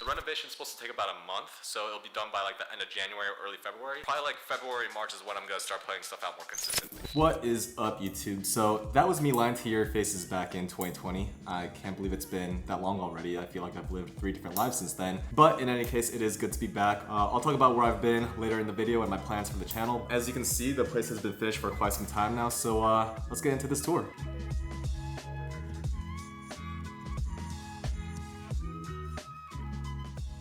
Renovation's supposed to take about a month, so it'll be done by like the end of January or early February. Probably like February, March is when I'm gonna start putting stuff out more consistently. What is up, YouTube? So that was me lying to your faces back in 2020. I can't believe it's been that long already. I feel like I've lived 3 different lives since then. But in any case, it is good to be back. I'll talk about where I've been later in the video and my plans for the channel. As you can see, the place has been finished for quite some time now, so let's get into this tour.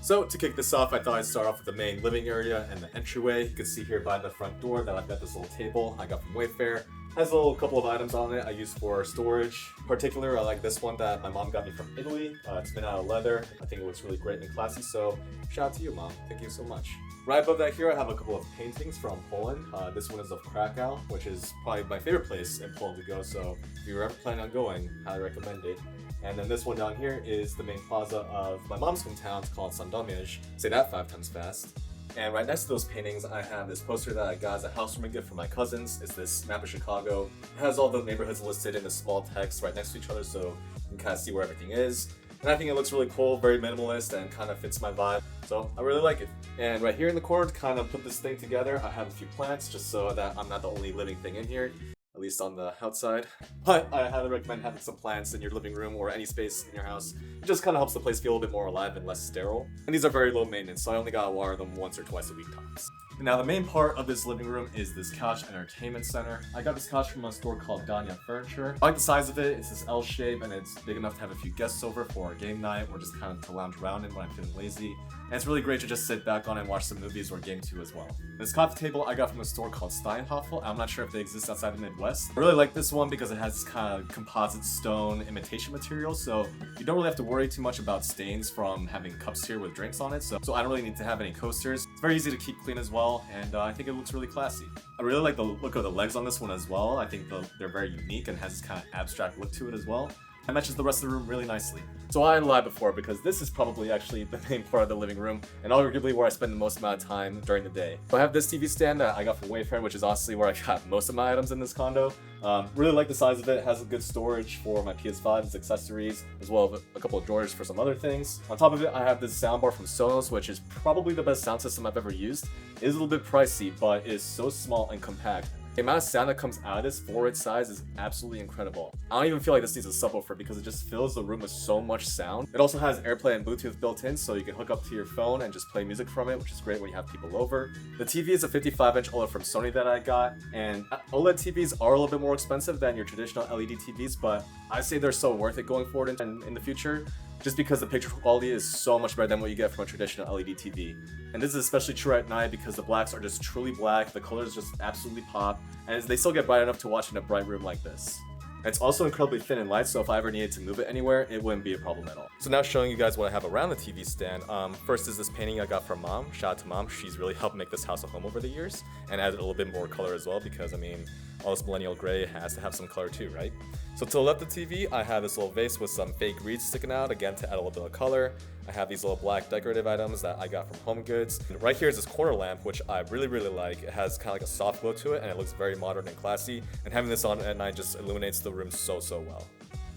So to kick this off, I thought I'd start off with the main living area and the entryway. You can see here by the front door that I've got this little table I got from Wayfair. Has a little couple of items on it I use for storage. In particular, I like this one that my mom got me from Italy. It's made out of leather. I think it looks really great and classy, so shout out to you, Mom. Thank you so much. Right above that here, I have a couple of paintings from Poland. This one is of Krakow, which is probably my favorite place in Poland to go, so if you're ever planning on going, highly recommend it. And then this one down here is the main plaza of my mom's hometown. It's called Sandomierz. Say that 5 times fast. And right next to those paintings, I have this poster that I got as a housewarming gift from my cousins. It's this map of Chicago. It has all the neighborhoods listed in a small text right next to each other, so you can kind of see where everything is. And I think it looks really cool, very minimalist, and kind of fits my vibe. So I really like it. And right here in the corner, to kind of put this thing together, I have a few plants just so that I'm not the only living thing in here, at least on the outside. But I highly recommend having some plants in your living room or any space in your house. It just kind of helps the place feel a little bit more alive and less sterile. And these are very low maintenance, so I only gotta water them once or twice a week tops. Now the main part of this living room is this couch entertainment center. I got this couch from a store called Ganya Furniture. I like the size of it. It's this L shape and it's big enough to have a few guests over for a game night or just kind of to lounge around in when I'm feeling lazy. And it's really great to just sit back on and watch some movies or game too as well. This coffee table I got from a store called Steinhoffel. I'm not sure if they exist outside the Midwest. I really like this one because it has this kind of composite stone imitation material, so you don't really have to worry too much about stains from having cups here with drinks on it, so I don't really need to have any coasters. It's very easy to keep clean as well, and I think it looks really classy. I really like the look of the legs on this one as well. I think they're very unique and has this kind of abstract look to it as well. It matches the rest of the room really nicely. So I lied before because this is probably actually the main part of the living room and arguably where I spend the most amount of time during the day. So I have this TV stand that I got from Wayfair, which is honestly where I got most of my items in this condo. Really like the size of it. It has a good storage for my PS5's accessories, as well as a couple of drawers for some other things. On top of it, I have this soundbar from Sonos, which is probably the best sound system I've ever used. It is a little bit pricey, but it is so small and compact. The amount of sound that comes out of this for its size is absolutely incredible. I don't even feel like this needs a subwoofer because it just fills the room with so much sound. It also has AirPlay and Bluetooth built in, so you can hook up to your phone and just play music from it, which is great when you have people over. The TV is a 55-inch OLED from Sony that I got, and OLED TVs are a little bit more expensive than your traditional LED TVs, but I say they're so worth it going forward in the future, just because the picture quality is so much better than what you get from a traditional LED TV. And this is especially true at night because the blacks are just truly black, the colors just absolutely pop, and they still get bright enough to watch in a bright room like this. And it's also incredibly thin and light, so if I ever needed to move it anywhere, it wouldn't be a problem at all. So now showing you guys what I have around the TV stand. First is this painting I got from Mom. Shout out to Mom, she's really helped make this house a home over the years, and added a little bit more color as well, because I mean, all this millennial gray has to have some color too, right? So to the left of the TV, I have this little vase with some fake reeds sticking out, again to add a little bit of color. I have these little black decorative items that I got from Home Goods. And right here is this corner lamp, which I really like. It has kind of like a soft glow to it, and it looks very modern and classy. And having this on at night just illuminates the room so well.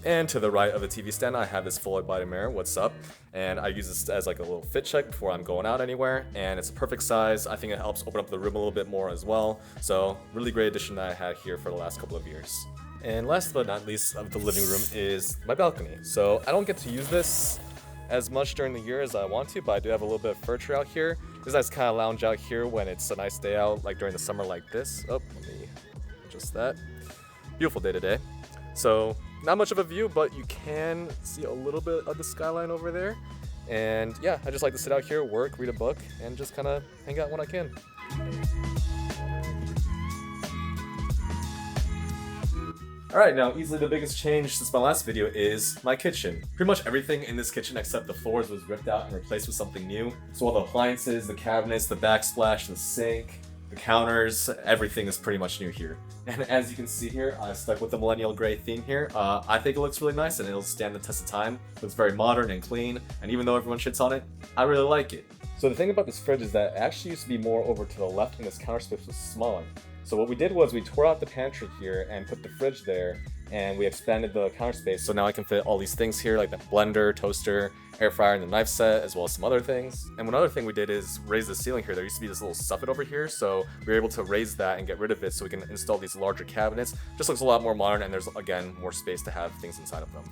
And to the right of the TV stand, I have this full body mirror, what's up? And I use this as like a little fit check before I'm going out anywhere. And it's a perfect size. I think it helps open up the room a little bit more as well. So really great addition that I had here for the last couple of years. And last but not least of the living room is my balcony. So I don't get to use this as much during the year as I want to, but I do have a little bit of furniture out here. It's nice to kind of lounge out here when it's a nice day out, like during the summer like this. Oh, let me adjust that. Beautiful day today. So not much of a view, but you can see a little bit of the skyline over there. And yeah, I just like to sit out here, work, read a book, and just kind of hang out when I can. Alright, now easily the biggest change since my last video is my kitchen. Pretty much everything in this kitchen except the floors was ripped out and replaced with something new. So all the appliances, the cabinets, the backsplash, the sink, the counters, everything is pretty much new here. And as you can see here, I stuck with the millennial gray theme here. I think it looks really nice and it'll stand the test of time. It looks very modern and clean, and even though everyone shits on it, I really like it. So the thing about this fridge is that it actually used to be more over to the left and this counter space was smaller. So what we did was we tore out the pantry here and put the fridge there, and we expanded the counter space. So now I can fit all these things here, like the blender, toaster, air fryer, and the knife set, as well as some other things. And one other thing we did is raise the ceiling here. There used to be this little soffit over here, so we were able to raise that and get rid of it so we can install these larger cabinets. Just looks a lot more modern, and there's, again, more space to have things inside of them.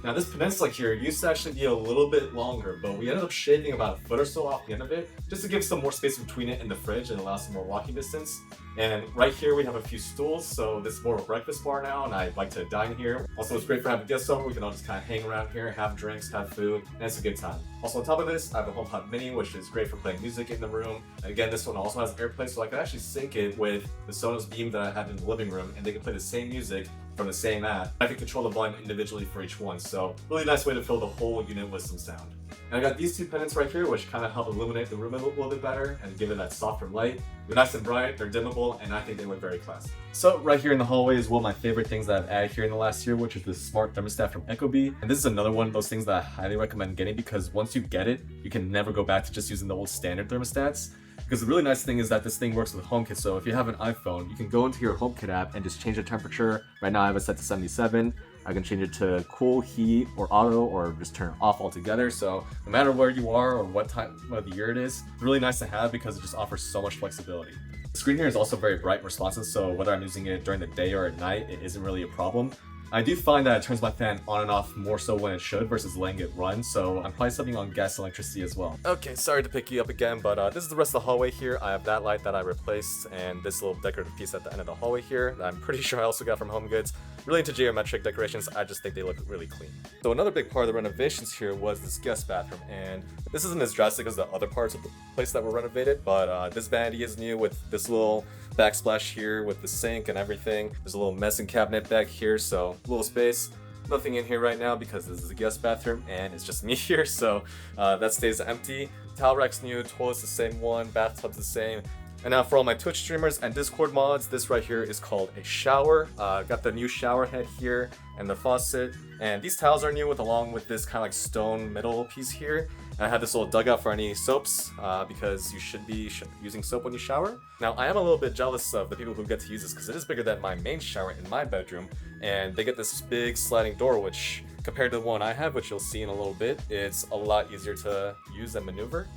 Now this peninsula here used to actually be a little bit longer, but we ended up shaving about a foot or so off the end of it, just to give some more space between it and the fridge and allow some more walking distance. And right here we have a few stools, so this is more of a breakfast bar now, and I like to dine here. Also, it's great for having guests over. We can all just kind of hang around here, have drinks, have food, and it's a good time. Also on top of this, I have a HomePod Mini, which is great for playing music in the room. And again, this one also has AirPlay, so I can actually sync it with the Sonos Beam that I have in the living room, and they can play the same music from the same app. I can control the volume individually for each one, so really nice way to fill the whole unit with some sound. And I got these two pendants right here, which kind of help illuminate the room a little bit better and give it that softer light. They're nice and bright, they're dimmable, and I think they look very classy. So right here in the hallway is one of my favorite things that I've added here in the last year, which is this smart thermostat from ecobee. And this is another one of those things that I highly recommend getting, because once you get it, you can never go back to just using the old standard thermostats. Because the really nice thing is that this thing works with HomeKit, so if you have an iPhone, you can go into your HomeKit app and just change the temperature. Right now I have it set to 77. I can change it to cool, heat, or auto, or just turn it off altogether. So no matter where you are or what time of the year it is, it's really nice to have because it just offers so much flexibility. The screen here is also very bright and responsive, so whether I'm using it during the day or at night, it isn't really a problem. I do find that it turns my fan on and off more so when it should versus letting it run, so I'm probably setting on gas and electricity as well. Okay, sorry to pick you up again, but this is the rest of the hallway here. I have that light that I replaced, and this little decorative piece at the end of the hallway here that I'm pretty sure I also got from HomeGoods. Really into geometric decorations, I just think they look really clean. So another big part of the renovations here was this guest bathroom, and this isn't as drastic as the other parts of the place that were renovated, but this vanity is new with this little backsplash here with the sink and everything. There's a little medicine cabinet back here, so a little space. Nothing in here right now because this is a guest bathroom and it's just me here, so that stays empty. Towel rack's new, toilet's the same one, bathtub's the same. And now for all my Twitch streamers and Discord mods, this right here is called a shower. Got the new shower head here and the faucet. And these towels are new along with this kind of like stone middle piece here. And I have this little dugout for any soaps because you should be using soap when you shower. Now I am a little bit jealous of the people who get to use this because it is bigger than my main shower in my bedroom. And they get this big sliding door, which compared to the one I have, which you'll see in a little bit, it's a lot easier to use and maneuver.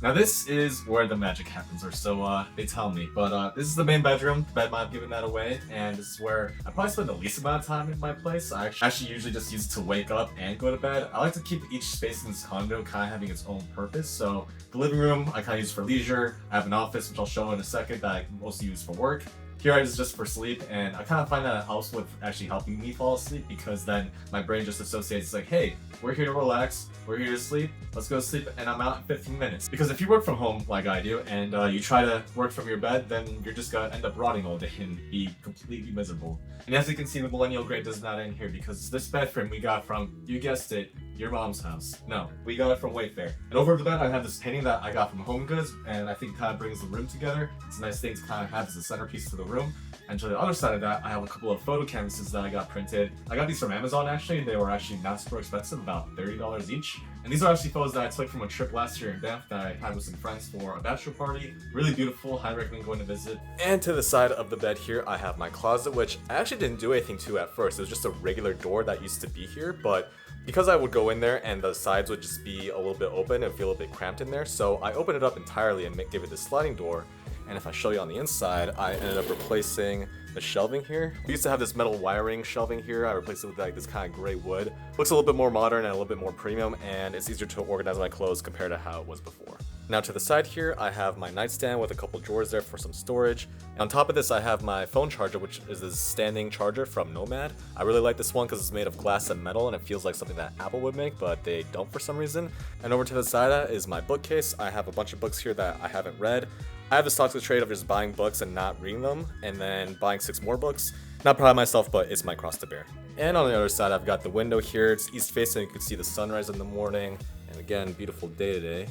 Now this is where the magic happens, or so they tell me, but this is the main bedroom. The bed might have given that away, and this is where I probably spend the least amount of time in my place. I actually usually just use it to wake up and go to bed. I like to keep each space in this condo kind of having its own purpose. So the living room I kind of use for leisure. I have an office, which I'll show in a second, that I mostly use for work. Here I just for sleep, and I kind of find that it helps with actually helping me fall asleep because then my brain just associates like, hey, we're here to relax, we're here to sleep, let's go to sleep, and I'm out in 15 minutes. Because if you work from home like I do, and you try to work from your bed, then you're just gonna end up rotting all day and be completely miserable. And as you can see, the millennial gray does not end here because this bed frame we got from, you guessed it, your mom's house. No, we got it from Wayfair. And over the bed I have this painting that I got from HomeGoods, and I think it kind of brings the room together. It's a nice thing to kind of have as a centerpiece to the room. And to the other side of that, I have a couple of photo canvases that I got printed. I got these from Amazon actually. They were actually not super expensive, about $30 each. And these are actually photos that I took from a trip last year in Banff that I had with some friends for a bachelor party. Really beautiful, highly recommend going to visit. And to the side of the bed here, I have my closet, which I actually didn't do anything to at first. It was just a regular door that used to be here, but because I would go in there and the sides would just be a little bit open and feel a little bit cramped in there, so I opened it up entirely and gave it this sliding door. And if I show you on the inside, I ended up replacing the shelving here. We used to have this metal wiring shelving here. I replaced it with like this kind of gray wood. Looks a little bit more modern and a little bit more premium, and it's easier to organize my clothes compared to how it was before. Now to the side here, I have my nightstand with a couple drawers there for some storage. And on top of this, I have my phone charger, which is this standing charger from Nomad. I really like this one because it's made of glass and metal, and it feels like something that Apple would make, but they don't for some reason. And over to the side of that is my bookcase. I have a bunch of books here that I haven't read. I have the stock to trade of just buying books and not reading them, and then buying 6 more books. Not proud of myself, but it's my cross to bear. And on the other side, I've got the window here. It's east facing, you can see the sunrise in the morning, and again, beautiful day today,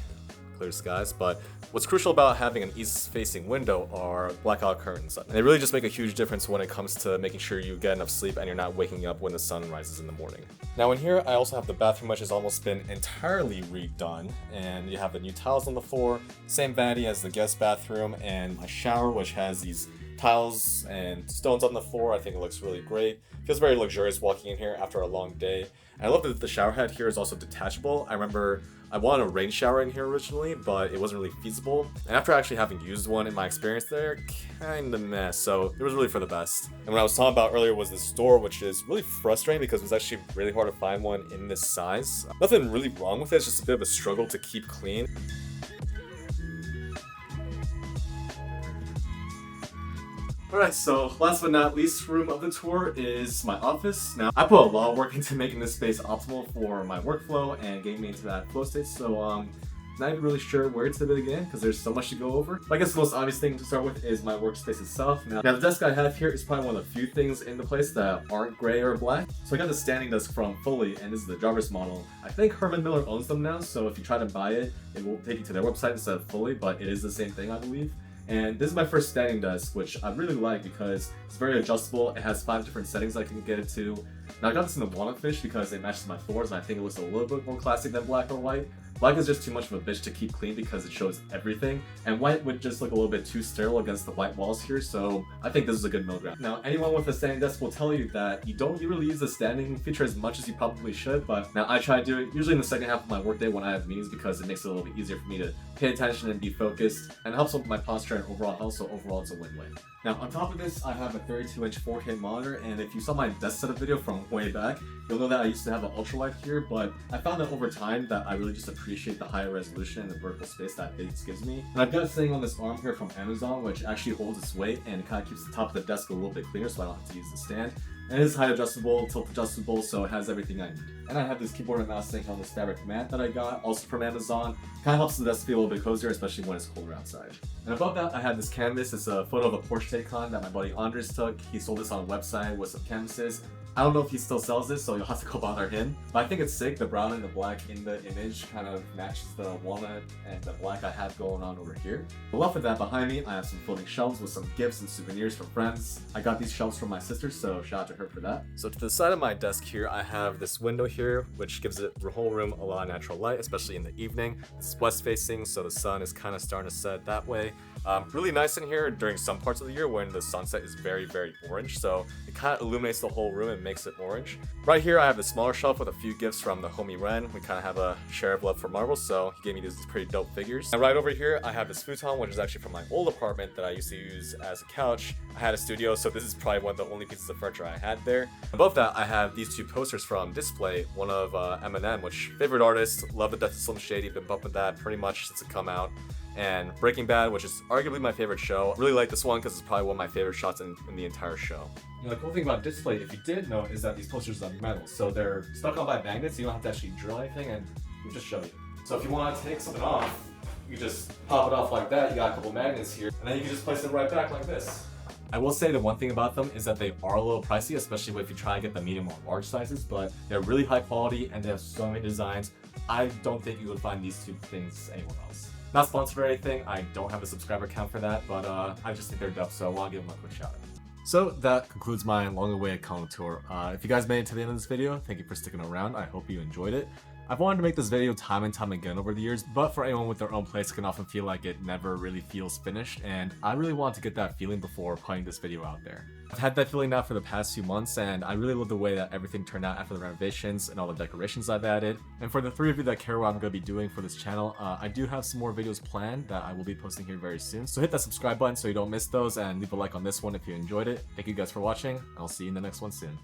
clear skies, but what's crucial about having an east-facing window are blackout curtains. And they really just make a huge difference when it comes to making sure you get enough sleep and you're not waking up when the sun rises in the morning. Now in here, I also have the bathroom, which has almost been entirely redone, and you have the new tiles on the floor, same vanity as the guest bathroom, and my shower, which has these tiles and stones on the floor. I think it looks really great. Feels very luxurious walking in here after a long day. And I love that the shower head here is also detachable. I remember I wanted a rain shower in here originally, but it wasn't really feasible. And after actually having used one in my experience there, kind of mess. So it was really for the best. And what I was talking about earlier was this door, which is really frustrating because it was actually really hard to find one in this size. Nothing really wrong with it, it's just a bit of a struggle to keep clean. Alright, so last but not least room of the tour is my office. Now, I put a lot of work into making this space optimal for my workflow and getting me into that flow state, so not even really sure where to begin because there's so much to go over. But I guess the most obvious thing to start with is my workspace itself. Now the desk I have here is probably one of the few things in the place that aren't gray or black. So I got the standing desk from Fully, and this is the Jarvis model. I think Herman Miller owns them now, so if you try to buy it, it will take you to their website instead of Fully, but it is the same thing, I believe. And this is my first standing desk, which I really like because it's very adjustable. It has 5 different settings I can get it to. Now I got this in the walnut finish because it matches my floors, and I think it looks a little bit more classic than black or white. Black is just too much of a bitch to keep clean because it shows everything, and white would just look a little bit too sterile against the white walls here, so I think this is a good middle ground. Now, anyone with a standing desk will tell you that you don't really use the standing feature as much as you probably should, but now I try to do it usually in the second half of my workday when I have meetings because it makes it a little bit easier for me to pay attention and be focused, and helps with my posture and overall health, so overall it's a win-win. Now, on top of this, I have a 32-inch 4K monitor, and if you saw my desk setup video from way back, you'll know that I used to have an ultralight here, but I found that over time that I really just appreciate the higher resolution and the vertical space that this gives me. And I've got it sitting on this arm here from Amazon, which actually holds its weight and kind of keeps the top of the desk a little bit cleaner so I don't have to use the stand. And it is height adjustable, tilt adjustable, so it has everything I need. And I have this keyboard and mouse sitting on this fabric mat that I got, also from Amazon. Kind of helps the desk feel a little bit cozier, especially when it's colder outside. And above that, I have this canvas. It's a photo of a Porsche Taycan that my buddy Andres took. He sold this on a website with some canvases. I don't know if he still sells this, so you'll have to go bother him. But I think it's sick. The brown and the black in the image kind of matches the walnut and the black I have going on over here. Below that, behind me, I have some floating shelves with some gifts and souvenirs from friends. I got these shelves from my sister, so shout out to her for that. So to the side of my desk here, I have this window here, which gives it the whole room a lot of natural light, especially in the evening. It's west facing, so the sun is kind of starting to set that way. Really nice in here during some parts of the year when the sunset is very, very orange, so it kind of illuminates the whole room and makes it orange. Right here I have the smaller shelf with a few gifts from the homie Ren. We kind of have a share of love for Marvel, so he gave me these pretty dope figures. And right over here I have this futon, which is actually from my old apartment that I used to use as a couch. I had a studio, so this is probably one of the only pieces of furniture I had there. Above that I have these 2 posters from Display, one of Eminem, which favorite artist, love the Death of Slim Shady, been bumping that pretty much since it come out. And Breaking Bad, which is arguably my favorite show. I really like this one because it's probably one of my favorite shots in the entire show. The cool thing about Display, if you didn't know, is that these posters are metal, so they're stuck on by magnets, so you don't have to actually drill anything, and we'll just show you. So if you want to take something off, you just pop it off like that. You got a couple magnets here, and then you can just place it right back like this. I will say the one thing about them is that they are a little pricey, especially if you try to get the medium or large sizes, but they're really high quality and they have so many designs. I don't think you would find these 2 things anywhere else. Not sponsored or anything, I don't have a subscriber count for that, but I just think they're dope, so I want to give them a quick shout out. So that concludes my long-awaited Condo tour. If you guys made it to the end of this video, thank you for sticking around. I hope you enjoyed it. I've wanted to make this video time and time again over the years, but for anyone with their own place, it can often feel like it never really feels finished, and I really want to get that feeling before putting this video out there. I've had that feeling now for the past few months, and I really love the way that everything turned out after the renovations and all the decorations I've added. And for the 3 of you that care what I'm going to be doing for this channel, I do have some more videos planned that I will be posting here very soon. So hit that subscribe button so you don't miss those, and leave a like on this one if you enjoyed it. Thank you guys for watching, and I'll see you in the next one soon.